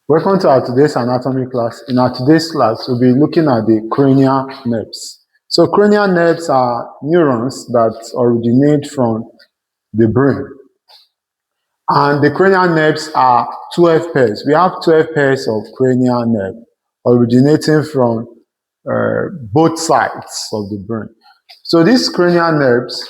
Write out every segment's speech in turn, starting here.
Welcome to our today's anatomy class. In our today's class, we'll be looking at the cranial nerves. So cranial nerves are neurons that originate from the brain. And the cranial nerves are 12 pairs. We have 12 pairs of cranial nerve originating from both sides of the brain. So these cranial nerves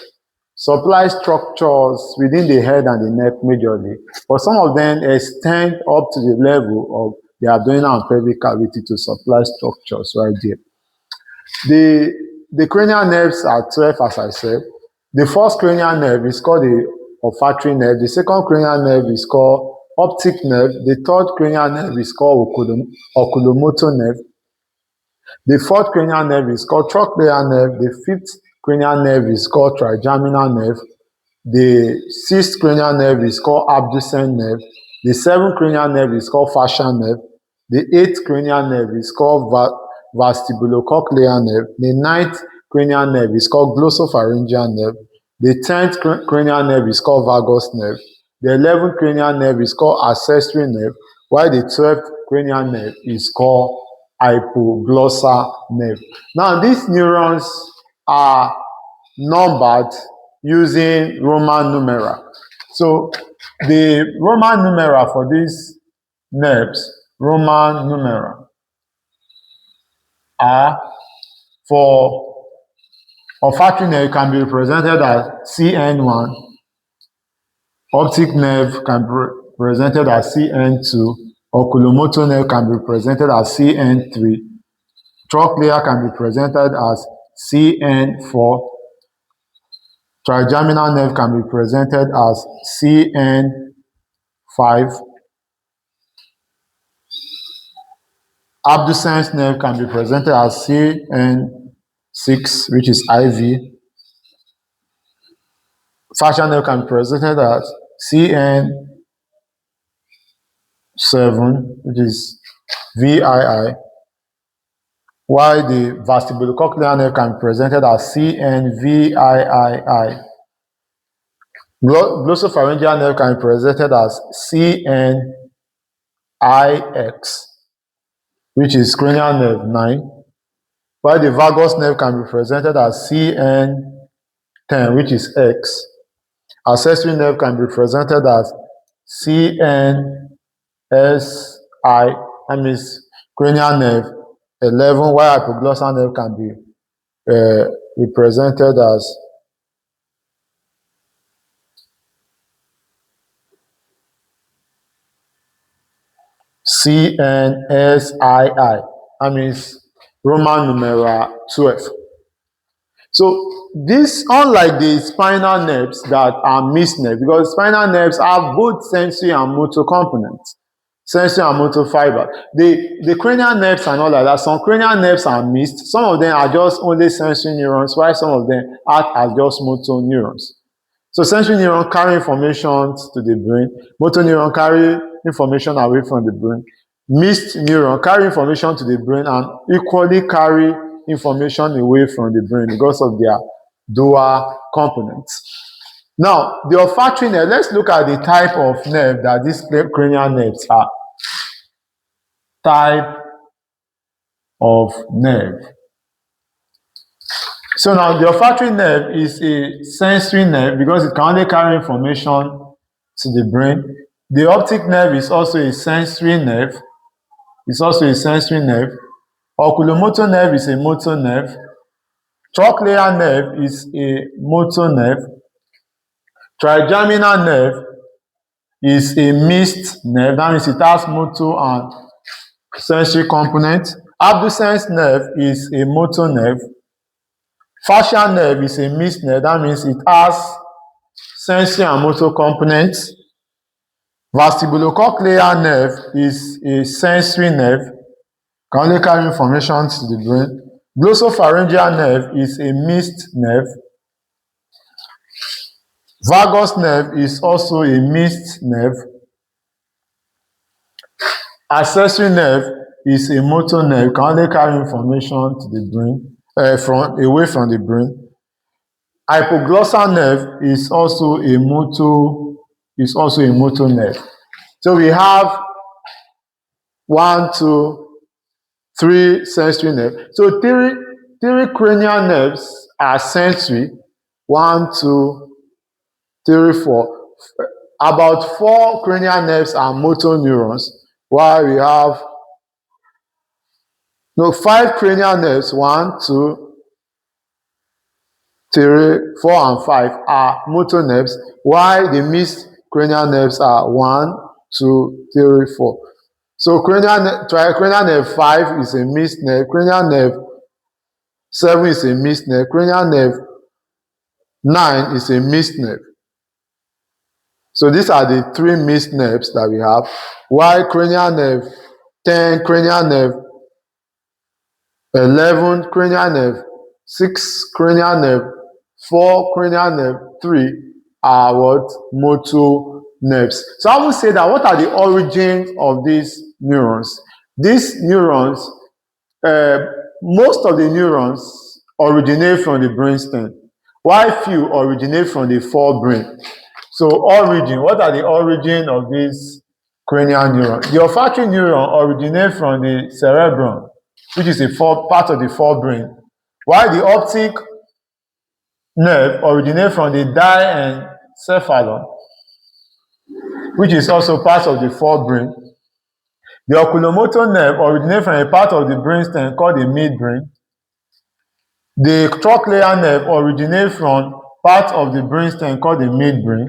supply structures within the head and the neck majorly, but some of them extend up to the level of the abdominal and pelvic cavity to supply structures right there. The cranial nerves are 12, as I said. The first cranial nerve is called the olfactory nerve. The second cranial nerve is called optic nerve. The third cranial nerve is called oculomotor nerve. The fourth cranial nerve is called trochlear nerve. The fifth cranial nerve is called trigeminal nerve. The sixth cranial nerve is called abducens nerve. The seventh cranial nerve is called fascial nerve. The eighth cranial nerve is called vestibulocochlear nerve. The ninth cranial nerve is called glossopharyngeal nerve. The 10th cranial nerve is called vagus nerve. The 11th cranial nerve is called accessory nerve, while the 12th cranial nerve is called hypoglossal nerve. Now, these neurons are numbered using Roman numeral. So, the Roman numeral for these nerves, Roman numeral, are for olfactory nerve can be represented as CN1, optic nerve can be represented as CN2, oculomotor nerve can be represented as CN3, trochlear can be presented as CN4, trigeminal nerve can be presented as CN5, abducens nerve can be presented as CN6, which is IV, fascial nerve can be presented as CN7, which is VII, while the vestibulocochlear nerve can be presented as CNVIII. Glossopharyngeal nerve can be presented as CNIX, which is cranial nerve 9, while the vagus nerve can be presented as CN10, which is X. Accessory nerve can be presented as CNSI, that means cranial nerve 11, while hypoglossal nerve can be represented as CNSII, that means Roman numeral 12. So this, unlike the spinal nerves that are mixed nerves, because spinal nerves have both sensory and motor components, sensory and motor fiber. The cranial nerves are not like that. Some cranial nerves are mixed. Some of them are just only sensory neurons, while some of them act as just motor neurons. So sensory neuron carry information to the brain. Motor neuron carry information away from the brain. Mixed neuron carry information to the brain and equally carry information away from the brain because of their dual components. Now, the olfactory nerve, let's look at the type of nerve that these cranial nerves are. Type of nerve. So now the olfactory nerve is a sensory nerve because it can only carry information to the brain. The optic nerve is also a sensory nerve. It's also a sensory nerve. Oculomotor nerve is a motor nerve. Trochlear nerve is a motor nerve. Trigeminal nerve is a mixed nerve. That means it has motor and sensory component. Abducens nerve is a motor nerve. Fascial nerve is a mixed nerve. That means it has sensory and motor components. Vestibulocochlear nerve is a sensory nerve, can only carry information to the brain. Glossopharyngeal nerve is a mixed nerve. Vagus nerve is also a mixed nerve. Accessory nerve is a motor nerve, can only carry information to the brain, away from the brain. Hypoglossal nerve is also a motor nerve. So we have 1, 2, 3 sensory nerves. So three cranial nerves are sensory. 1, 2, 3, 4. About 4 cranial nerves are motor neurons, while we have 5 cranial nerves. 1, 2, 3, 4, and 5 are motor nerves, while the mixed cranial nerves are 1, 2, 3, 4. So tricranial nerve 5 is a mixed nerve, cranial nerve 7 is a mixed nerve, cranial nerve 9 is a mixed nerve. So these are the 3 mixed nerves that we have, while cranial nerve 10, cranial nerve 11, cranial nerve 6, cranial nerve 4, cranial nerve 3 are what? Motor nerves. So I would say that what are the origins of these neurons? These neurons, most of the neurons originate from the brainstem, while few originate from the forebrain. So origin, what are the origin of this cranial neuron? The olfactory neuron originates from the cerebrum, which is a part of the forebrain, while the optic nerve originates from the diencephalon, which is also part of the forebrain. The oculomotor nerve originates from a part of the brainstem called the midbrain. The trochlear nerve originates from part of the brainstem called the midbrain.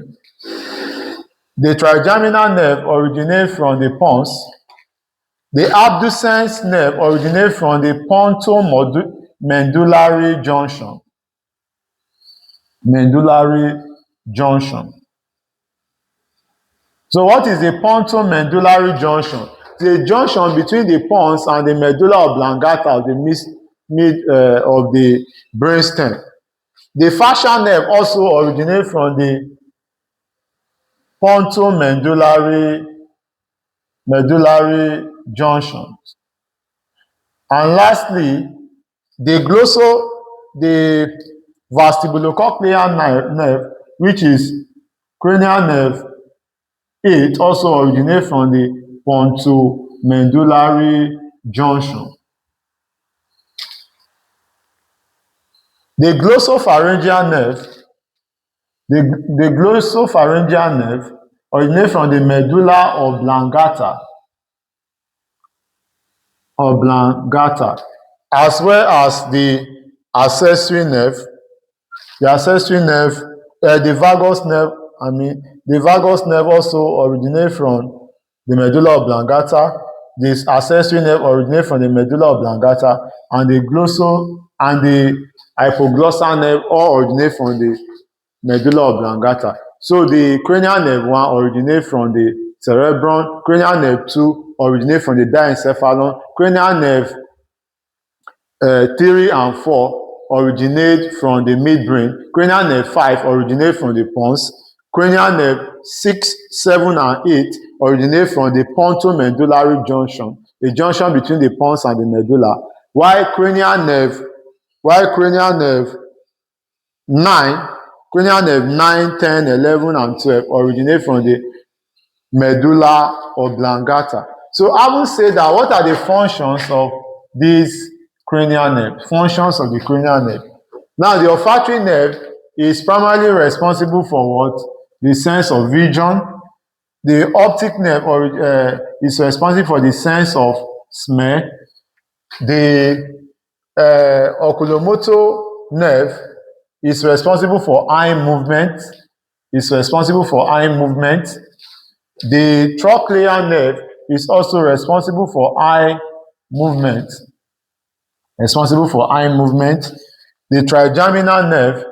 The trigeminal nerve originates from the pons. The abducens nerve originates from the pontomedullary junction. Medullary junction. So what is the pontomedullary junction? The junction between the pons and the medulla oblongata of the mid of the brainstem. The fascial nerve also originates from the pontomedullary junction. And lastly, the vestibulocochlear nerve, which is cranial nerve 8, also originates from the pontomedullary junction. The glossopharyngeal nerve originates from the medulla oblongata, as well as the accessory nerve. The accessory nerve, the vagus nerve also originates from the medulla oblongata. This accessory nerve originates from the medulla oblongata, and the hypoglossal nerve all originate from the medulla oblongata. So the cranial nerve 1 originates from the cerebrum, cranial nerve 2 originates from the diencephalon, cranial nerve 3 and 4 originate from the midbrain, cranial nerve 5 originate from the pons, cranial nerve 6, 7, and 8 originate from the pontomedullary junction, the junction between the pons and the medulla, while cranial nerve 9, 10, 11, and 12 originate from the medulla oblongata. So I will say that what are the functions of these cranial nerve? Functions of the cranial nerve. Now, the olfactory nerve is primarily responsible for what? The sense of vision. The optic nerve is responsible for the sense of smell. The oculomotor nerve is responsible for eye movement. The trochlear nerve is also responsible for eye movement. The trigeminal nerve,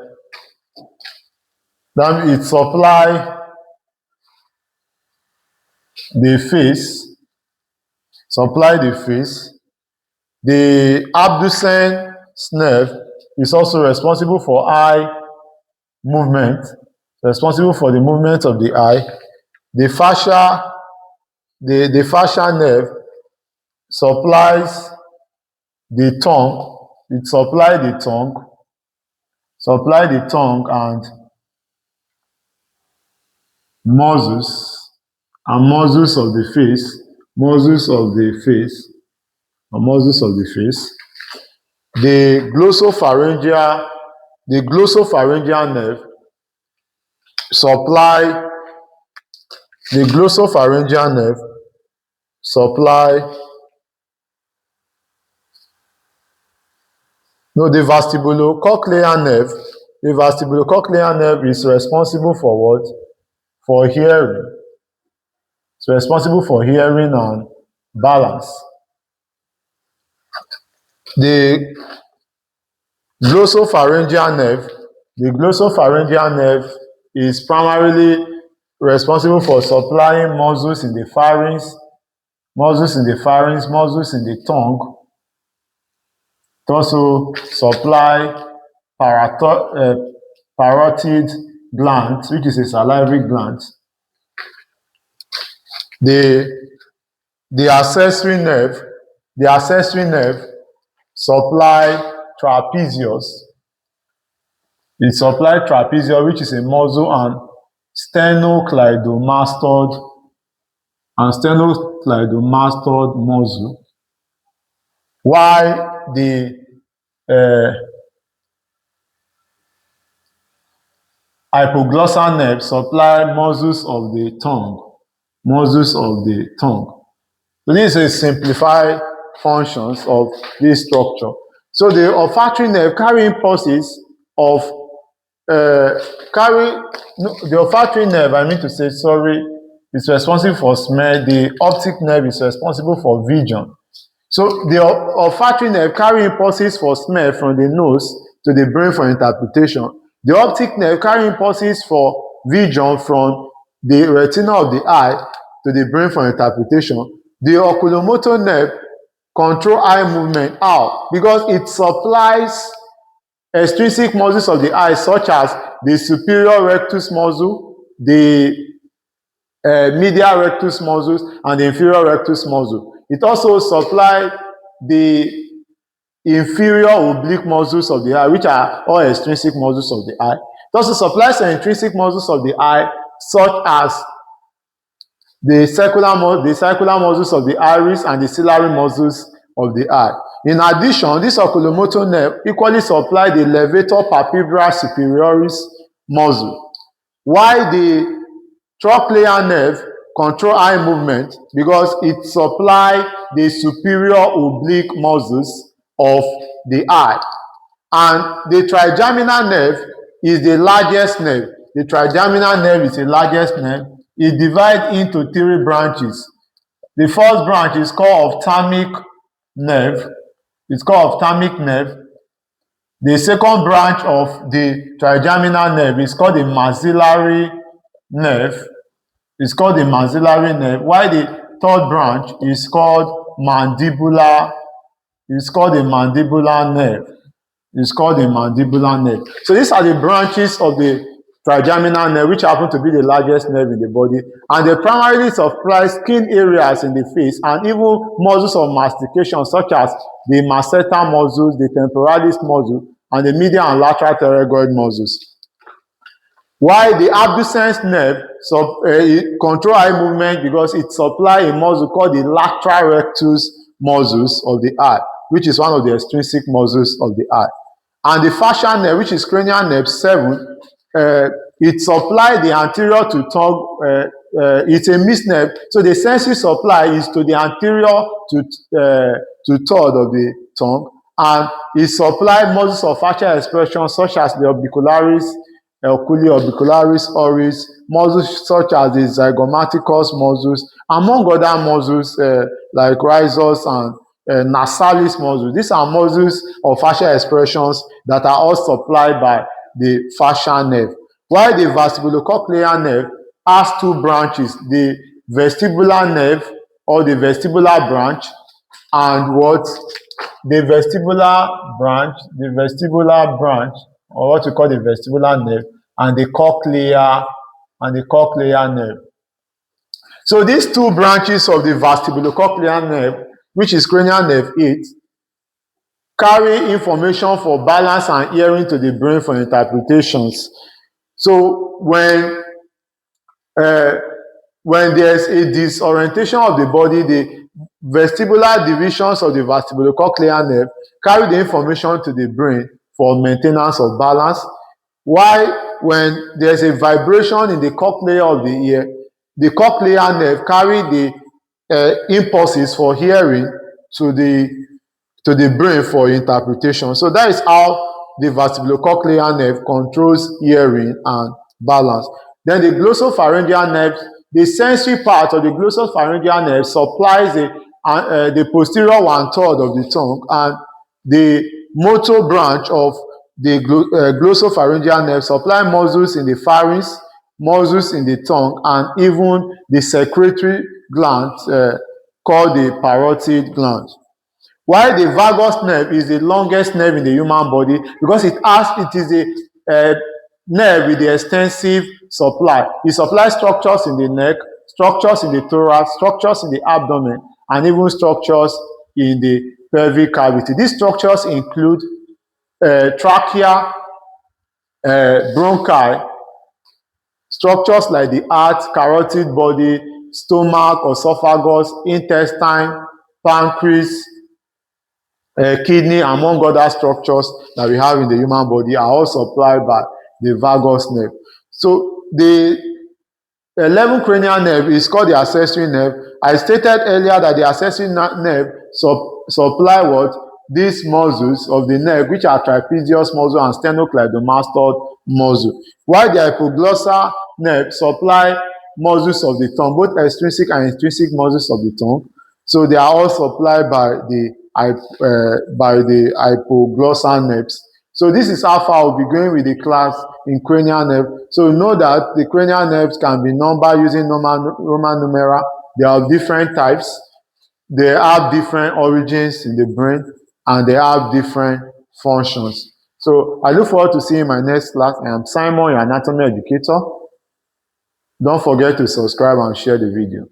then it supplies the face. The abducens nerve is also responsible for eye movement, responsible for the movement of the eye. The fascial nerve supplies the tongue. It supplies the tongue and muscles of the face, muscles of the face, or muscles of the face. The glossopharyngeal nerve supply the glossopharyngeal nerve supply no the vestibulocochlear nerve. The vestibulocochlear nerve is responsible for what? For hearing. It's responsible for hearing and balance. The glossopharyngeal nerve is primarily responsible for supplying muscles in the pharynx, muscles in the tongue. It also supply parotid gland, which is a salivary gland. The accessory nerve supply trapezius. It supply trapezius, which is a muscle, and sternocleidomastoid muscle. While the hypoglossal nerve supply muscles of the tongue. So this is simplified functions of this structure. So the olfactory nerve carry impulses of the olfactory nerve, is responsible for smell. The optic nerve is responsible for vision. So the olfactory nerve carry impulses for smell from the nose to the brain for interpretation. The optic nerve carry impulses for vision from the retina of the eye to the brain for interpretation. The oculomotor nerve control eye movement. How? Because it supplies extrinsic muscles of the eye, such as the superior rectus muscle, the medial rectus muscles, and the inferior rectus muscle. It also supplies the inferior oblique muscles of the eye, which are all extrinsic muscles of the eye. It also supplies the intrinsic muscles of the eye, such as the circular muscles of the iris and the ciliary muscles of the eye. In addition, this oculomotor nerve equally supplies the levator palpebrae superioris muscle, while the trochlear nerve control eye movement because it supplies the superior oblique muscles of the eye. And the trigeminal nerve is the largest nerve. The trigeminal nerve is the largest nerve. It divides into 3 branches. The first branch is called ophthalmic nerve. It's called ophthalmic nerve. The second branch of the trigeminal nerve is called the maxillary nerve. It's called the maxillary nerve, while the third branch is called mandibular. It's called the mandibular nerve. So these are the branches of the trigeminal nerve, which happen to be the largest nerve in the body, and they primarily supply skin areas in the face and even muscles of mastication, such as the masseter muscles, the temporalis muscle, and the medial and lateral pterygoid muscles. While the abducens nerve control eye movement because it supplies a muscle called the lateral rectus muscles of the eye, which is one of the extrinsic muscles of the eye. And the facial nerve, which is cranial nerve 7, it supplies the anterior to tongue. It's a mixed nerve, so the sensory supply is to the anterior to third of the tongue, and it supplies muscles of facial expression such as the orbicularis, oculi orbicularis oris, muscles such as the zygomaticus muscles, among other muscles like rhizus and nasalis muscles. These are muscles of facial expressions that are all supplied by the facial nerve. While the vestibulocochlear nerve has 2 branches, the vestibular nerve or the vestibular branch, and the vestibular branch, or what we call the vestibular nerve, and the cochlear nerve. So these 2 branches of the vestibulocochlear nerve, which is cranial nerve 8, carry information for balance and hearing to the brain for interpretations. So when when there's a disorientation of the body, the vestibular divisions of the vestibulocochlear nerve carry the information to the brain for maintenance of balance, while when there's a vibration in the cochlea of the ear, the cochlear nerve carry the impulses for hearing to the brain for interpretation. So that is how the vestibulocochlear nerve controls hearing and balance. Then the glossopharyngeal nerve, the sensory part of the glossopharyngeal nerve supplies the posterior one-third of the tongue, and the motor branch of the glossopharyngeal nerve supply muscles in the pharynx, muscles in the tongue, and even the secretory gland called the parotid gland. While the vagus nerve is the longest nerve in the human body because it is a nerve with the extensive supply. It supplies structures in the neck, structures in the thorax, structures in the abdomen, and even structures in the pelvic cavity. These structures include trachea, bronchi, structures like the heart, carotid body, stomach, esophagus, intestine, pancreas, kidney, among other structures that we have in the human body, are all supplied by the vagus nerve. So the 11th cranial nerve is called the accessory nerve. I stated earlier that the accessory nerve supply what? These muscles of the neck, which are trapezius muscle and sternocleidomastoid muscle, while the hypoglossal nerve supply muscles of the tongue, both extrinsic and intrinsic muscles of the tongue. So they are all supplied by the hypoglossal nerves. So this is how far we'll be going with the class in cranial nerve. So know that the cranial nerves can be numbered using Roman numeral. They are different types. They have different origins in the brain, and they have different functions. So I look forward to seeing my next class. I am Simon, your anatomy educator. Don't forget to subscribe and share the video.